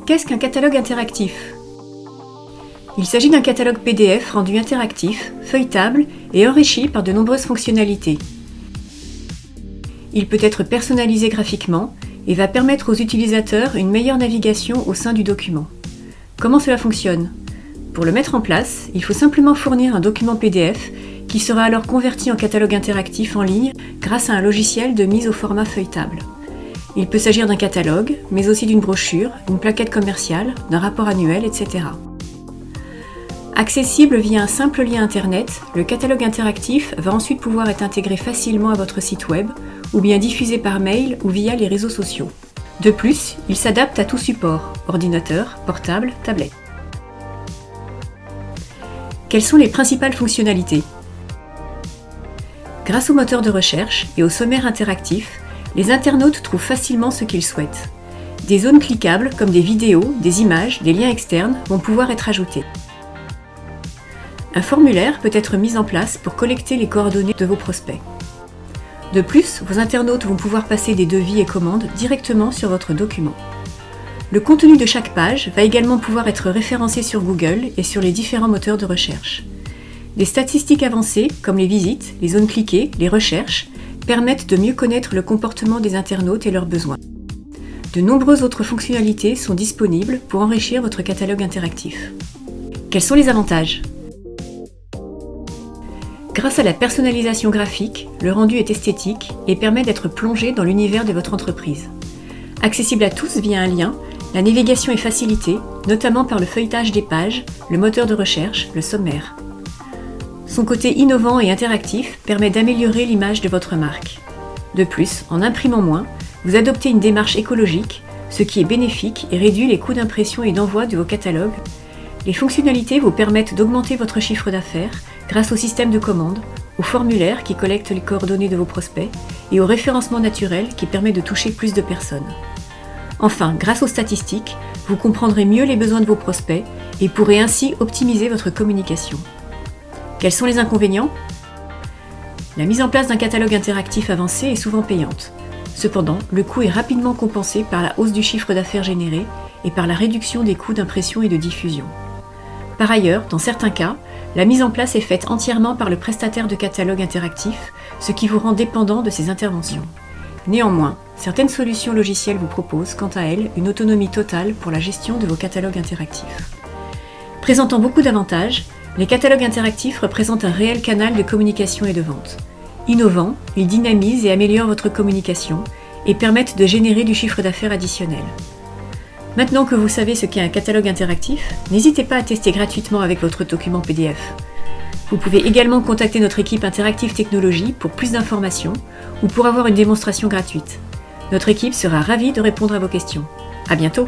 Qu'est-ce qu'un catalogue interactif ? Il s'agit d'un catalogue PDF rendu interactif, feuilletable et enrichi par de nombreuses fonctionnalités. Il peut être personnalisé graphiquement et va permettre aux utilisateurs une meilleure navigation au sein du document. Comment cela fonctionne ? Pour le mettre en place, il faut simplement fournir un document PDF qui sera alors converti en catalogue interactif en ligne grâce à un logiciel de mise au format feuilletable. Il peut s'agir d'un catalogue, mais aussi d'une brochure, d'une plaquette commerciale, d'un rapport annuel, etc. Accessible via un simple lien internet, le catalogue interactif va ensuite pouvoir être intégré facilement à votre site web ou bien diffusé par mail ou via les réseaux sociaux. De plus, il s'adapte à tout support, ordinateur, portable, tablette. Quelles sont les principales fonctionnalités ? Grâce au moteur de recherche et au sommaire interactif, les internautes trouvent facilement ce qu'ils souhaitent. Des zones cliquables comme des vidéos, des images, des liens externes vont pouvoir être ajoutés. Un formulaire peut être mis en place pour collecter les coordonnées de vos prospects. De plus, vos internautes vont pouvoir passer des devis et commandes directement sur votre document. Le contenu de chaque page va également pouvoir être référencé sur Google et sur les différents moteurs de recherche. Des statistiques avancées, comme les visites, les zones cliquées, les recherches, permettent de mieux connaître le comportement des internautes et leurs besoins. De nombreuses autres fonctionnalités sont disponibles pour enrichir votre catalogue interactif. Quels sont les avantages ? Grâce à la personnalisation graphique, le rendu est esthétique et permet d'être plongé dans l'univers de votre entreprise. Accessible à tous via un lien, la navigation est facilitée, notamment par le feuilletage des pages, le moteur de recherche, le sommaire. Son côté innovant et interactif permet d'améliorer l'image de votre marque. De plus, en imprimant moins, vous adoptez une démarche écologique, ce qui est bénéfique et réduit les coûts d'impression et d'envoi de vos catalogues. Les fonctionnalités vous permettent d'augmenter votre chiffre d'affaires grâce au système de commande, au formulaire qui collecte les coordonnées de vos prospects et au référencement naturel qui permet de toucher plus de personnes. Enfin, grâce aux statistiques, vous comprendrez mieux les besoins de vos prospects et pourrez ainsi optimiser votre communication. Quels sont les inconvénients ? La mise en place d'un catalogue interactif avancé est souvent payante. Cependant, le coût est rapidement compensé par la hausse du chiffre d'affaires généré et par la réduction des coûts d'impression et de diffusion. Par ailleurs, dans certains cas, la mise en place est faite entièrement par le prestataire de catalogue interactif, ce qui vous rend dépendant de ses interventions. Néanmoins, certaines solutions logicielles vous proposent, quant à elles, une autonomie totale pour la gestion de vos catalogues interactifs. Présentant beaucoup d'avantages, les catalogues interactifs représentent un réel canal de communication et de vente. Innovants, ils dynamisent et améliorent votre communication et permettent de générer du chiffre d'affaires additionnel. Maintenant que vous savez ce qu'est un catalogue interactif, n'hésitez pas à tester gratuitement avec votre document PDF. Vous pouvez également contacter notre équipe Interactive Technologies pour plus d'informations ou pour avoir une démonstration gratuite. Notre équipe sera ravie de répondre à vos questions. À bientôt!